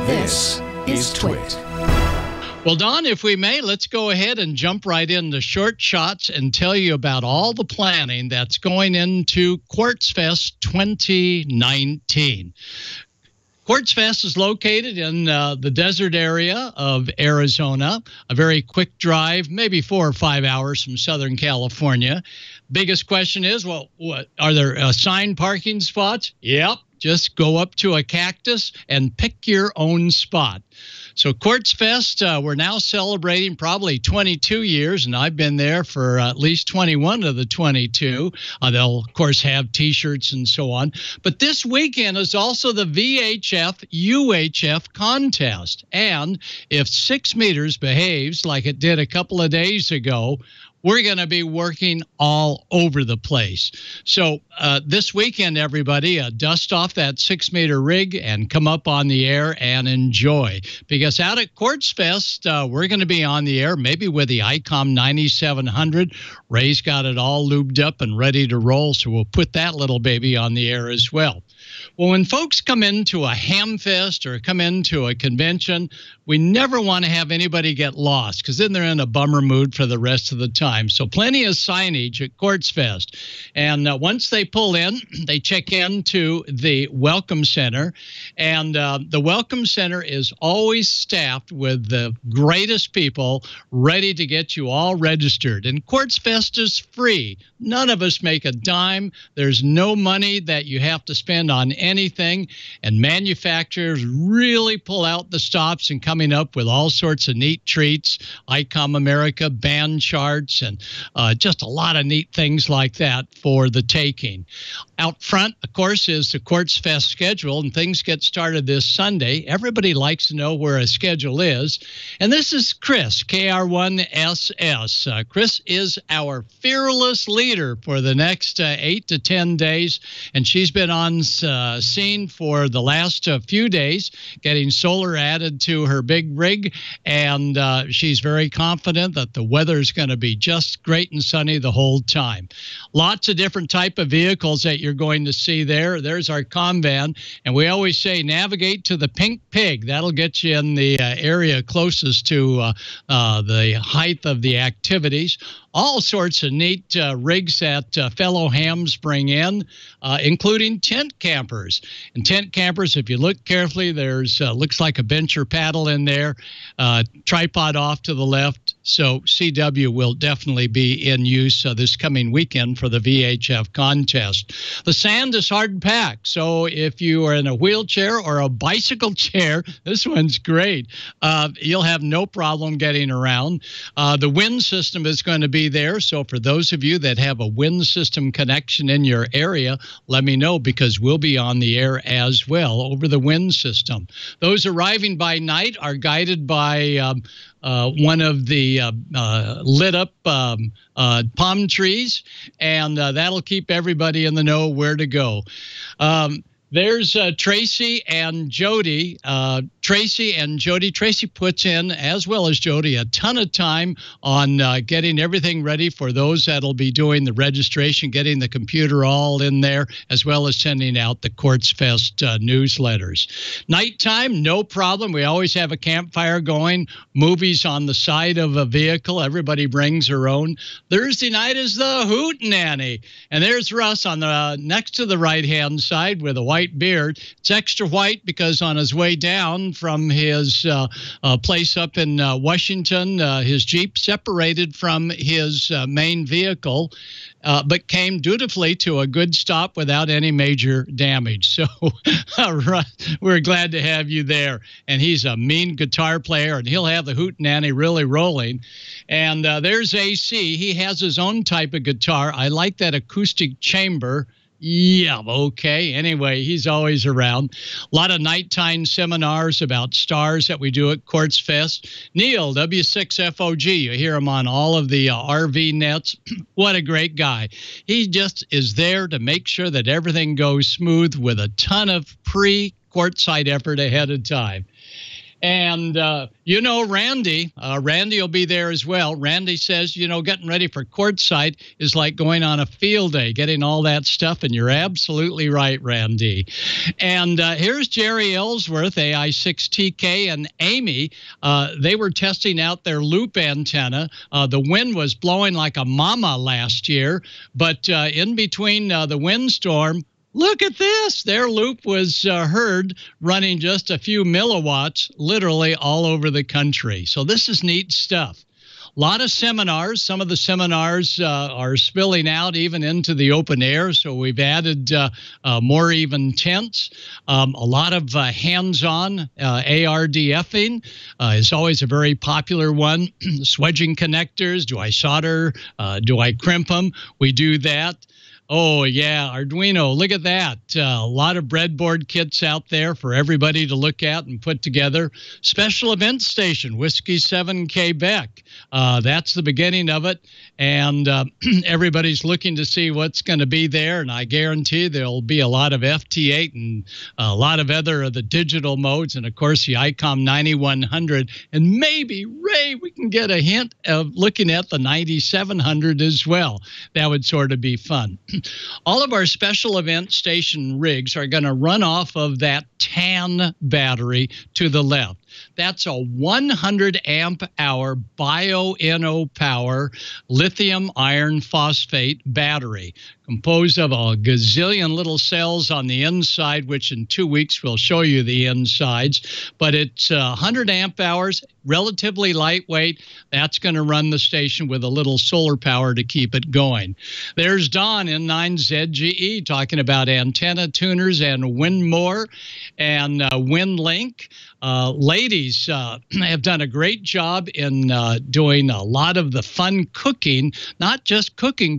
This is Twit. Well, Don, if we may, let's go ahead and jump right into short shots and tell you about all the planning that's going into Quartzfest 2019. Quartzfest is located in the desert area of Arizona, a very quick drive, maybe 4 or 5 hours from Southern California. Biggest question is, well, what are there assigned parking spots? Yep. Just go up to a cactus and pick your own spot. So Quartzfest, we're now celebrating probably 22 years, and I've been there for at least 21 of the 22. They'll, of course, have T-shirts and so on. But this weekend is also the VHF-UHF contest. And if 6 meters behaves like it did a couple of days ago, we're going to be working all over the place. So this weekend, everybody, dust off that 6-meter rig and come up on the air and enjoy. Because out at Quartzfest, we're going to be on the air, maybe with the ICOM 9700. Ray's got it all lubed up and ready to roll, so we'll put that little baby on the air as well. Well, when folks come into a ham fest or come into a convention, we never want to have anybody get lost because then they're in a bummer mood for the rest of the time. So plenty of signage at Quartzfest. And once they pull in, they check into the Welcome Center. And the Welcome Center is always staffed with the greatest people ready to get you all registered. And Quartzfest is free. None of us make a dime. There's no money that you have to spend on anything. And manufacturers really pull out the stops and coming up with all sorts of neat treats, ICOM America band charts, and just a lot of neat things like that for the taking. Out front, of course, is the Quartzfest schedule, and things get started this Sunday. Everybody likes to know where a schedule is. And this is Chris, KR1SS. Chris is our fearless leader for the next 8 to 10 days, and she's been on scene for the last few days, getting solar added to her big rig, and she's very confident that the weather is going to be just great and sunny the whole time. Lots of different type of vehicles that you're going to see there. There's our Convan, and we always say navigate to the Pink Pig. That'll get you in the area closest to the height of the activities. All sorts of neat rigs that fellow hams bring in, including tent campers. And tent campers, if you look carefully, there's looks like a bench or paddle in there, tripod off to the left. So CW will definitely be in use this coming weekend for the VHF contest. The sand is hard packed, so if you are in a wheelchair or a bicycle chair, this one's great. You'll have no problem getting around. The wind system is going to be there, so for those of you that have a wind system connection in your area, let me know because we'll be on the air as well over the wind system. Those arriving by night are guided by one of the lit up palm trees, and that'll keep everybody in the know where to go. There's Tracy and Jody. Tracy puts in, as well as Jody, a ton of time on getting everything ready for those that'll be doing the registration, getting the computer all in there, as well as sending out the Quartzfest newsletters. Nighttime, no problem. We always have a campfire going, movies on the side of a vehicle. Everybody brings their own. Thursday night is the Hootenanny. And there's Russ on the next to the right-hand side with a white beard. It's extra white because on his way down from his place up in Washington, his Jeep separated from his main vehicle, but came dutifully to a good stop without any major damage. So we're glad to have you there. And he's a mean guitar player, and he'll have the Hootenanny really rolling. And there's AC. He has his own type of guitar. I like that acoustic chamber. Yeah, okay. Anyway, he's always around. A lot of nighttime seminars about stars that we do at Quartzfest. Neil, W6FOG, you hear him on all of the RV nets. What a great guy. He just is there to make sure that everything goes smooth with a ton of pre-courtside effort ahead of time. And, Randy will be there as well. Randy says, getting ready for Quartzsite is like going on a field day, getting all that stuff. And you're absolutely right, Randy. And here's Jerry Ellsworth, AI6TK, and Amy. They were testing out their loop antenna. The wind was blowing like a mama last year, but in between the windstorm, look at this. Their loop was heard running just a few milliwatts, literally all over the country. So this is neat stuff. A lot of seminars. Some of the seminars are spilling out even into the open air, so we've added more even tents. A lot of hands-on ARDFing is always a very popular one. Swedging connectors. Do I solder? Do I crimp them? We do that. Oh, yeah, Arduino, look at that. A lot of breadboard kits out there for everybody to look at and put together. Special event station, Whiskey 7 Quebec. That's the beginning of it, and everybody's looking to see what's going to be there, and I guarantee there'll be a lot of FT8 and a lot of other of the digital modes, and, of course, the ICOM 9100, and maybe, Ray, we can get a hint of looking at the 9700 as well. That would sort of be fun. All of our special event station rigs are going to run off of that TAN battery to the left. That's a 100 amp hour bio-NO power lithium iron phosphate battery composed of a gazillion little cells on the inside, which in 2 weeks we'll show you the insides. But it's 100 amp hours, relatively lightweight. That's going to run the station with a little solar power to keep it going. There's Don in 9ZGE talking about antenna tuners and WindMore and WindLink. Ladies have done a great job in doing a lot of the fun cooking, not just cooking,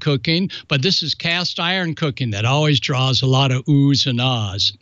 but this is cast iron cooking that always draws a lot of oohs and ahs.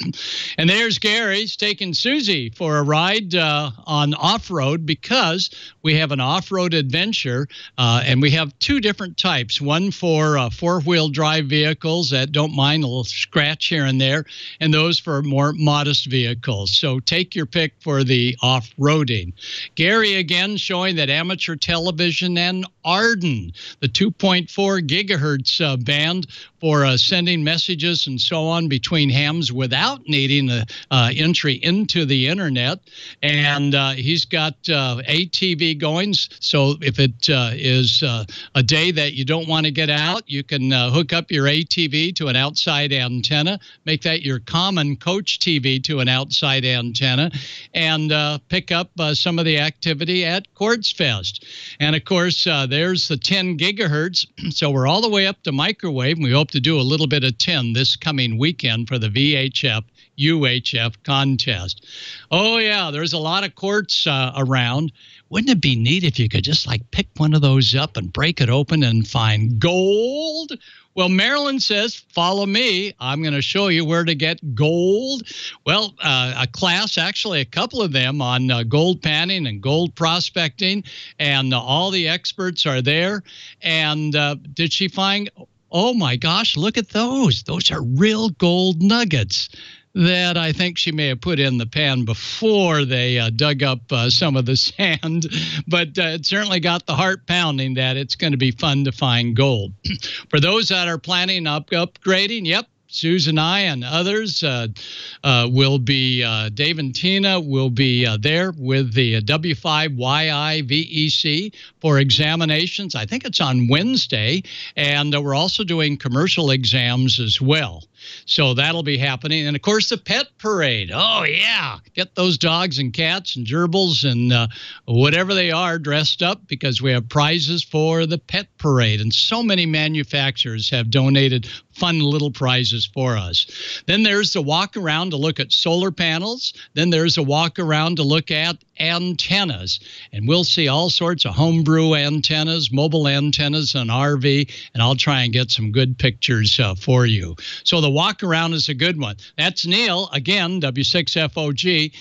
And there's Gary. He's taking Susie for a ride on off-road because we have an off-road adventure, and we have two different types, one for four-wheel drive vehicles that don't mind a little scratch here and there, and those for more modest vehicles. So take your pick for the off-roading. Gary again showing that amateur television and Arden, the 2.4 gigahertz band for sending messages and so on between hams without needing entry into the internet. And he's got ATV going, so if it is a day that you don't want to get out, you can hook up your ATV to an outside antenna, make that your common coach TV to an outside antenna, and pick up some of the activity at Quartzfest. And, of course, there's the 10 gigahertz, so we're all the way up to microwave, and we hope to do a little bit of 10 this coming weekend for the VHF UHF contest. Oh, yeah, there's a lot of quartz around. Wouldn't it be neat if you could just like pick one of those up and break it open and find gold? Well, Marilyn says, follow me. I'm going to show you where to get gold. Well, a class, actually a couple of them on gold panning and gold prospecting, and all the experts are there. And did she find, oh my gosh, look at those. Those are real gold nuggets that I think she may have put in the pan before they dug up some of the sand. But it certainly got the heart pounding that it's going to be fun to find gold. For those that are planning upgrading, yep, Susan and I and others will be, Dave and Tina will be there with the W5YI VEC for examinations. I think it's on Wednesday, and we're also doing commercial exams as well. So that'll be happening. And, of course, the pet parade. Oh, yeah. Get those dogs and cats and gerbils and whatever they are dressed up, because we have prizes for the pet parade. And so many manufacturers have donated fun little prizes for us. Then there's the walk around to look at solar panels. Then there's a walk around to look at antennas. And we'll see all sorts of homebrew antennas, mobile antennas, and RV. And I'll try and get some good pictures for you. So the walk around is a good one. That's Neil, again, W6FOG.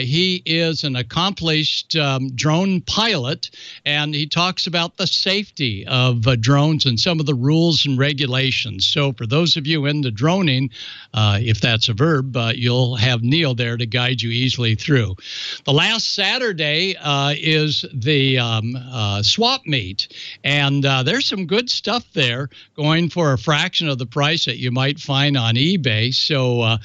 He is an accomplished drone pilot, and he talks about the safety of drones and some of the rules and regulations. So for those of you into droning, if that's a verb, you'll have Neil there to guide you easily through. The last Saturday is the swap meet, and there's some good stuff there going for a fraction of the price that you might find on eBay. So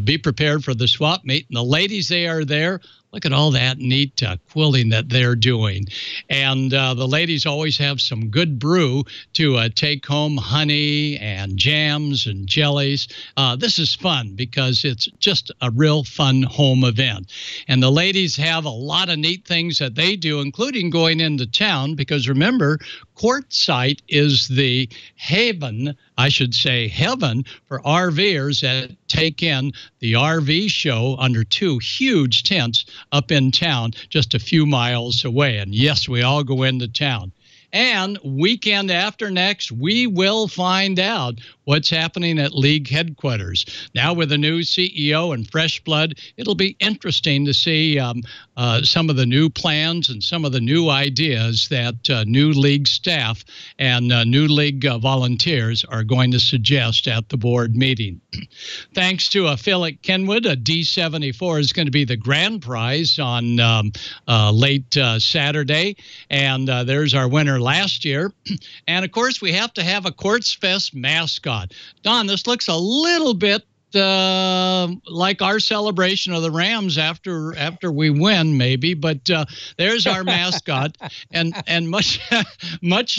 be prepared for the swap meet. And the ladies, they are there. Look at all that neat quilting that they're doing. And the ladies always have some good brew to take home, honey and jams and jellies. This is fun because it's just a real fun home event. And the ladies have a lot of neat things that they do, including going into town, because remember, Quartzsite is the haven, I should say heaven, for RVers that take in the RV show under 2 huge tents up in town just a few miles away. And yes, we all go into town. And weekend after next, we will find out what's happening at League headquarters. Now with a new CEO and fresh blood, it'll be interesting to see some of the new plans and some of the new ideas that new League staff and new League volunteers are going to suggest at the board meeting. Thanks to Philip Kenwood, a D74 is going to be the grand prize on late Saturday. And there's our winner last year. And of course, we have to have a Quartzfest mascot. Don, this looks a little bit like our celebration of the Rams after we win, maybe, but there's our mascot, and much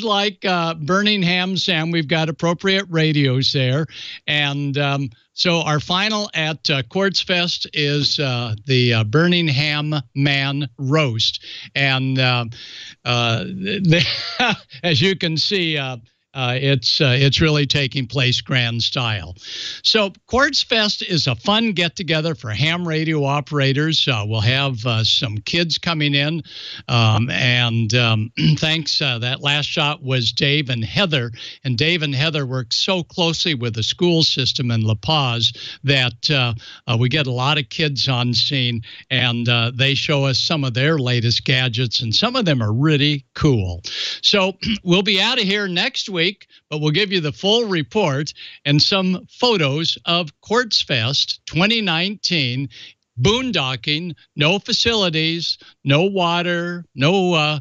like Burning Ham Sam, we've got appropriate radios there, and so our final at Quartzfest is the Burning Ham Man roast, and as you can see. It's really taking place grand style. So Quartzfest is a fun get-together for ham radio operators. We'll have some kids coming in, and thanks. That last shot was Dave and Heather, and Dave and Heather work so closely with the school system in La Paz that we get a lot of kids on scene, and they show us some of their latest gadgets, and some of them are really cool. So we'll be out of here next week, but we'll give you the full report and some photos of Quartzfest 2019. Boondocking, no facilities, no water, no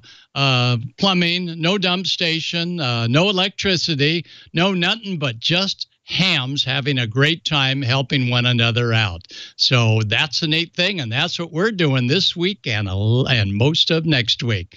plumbing, no dump station, no electricity, no nothing but just hams having a great time helping one another out. So that's a neat thing, and that's what we're doing this week and most of next week.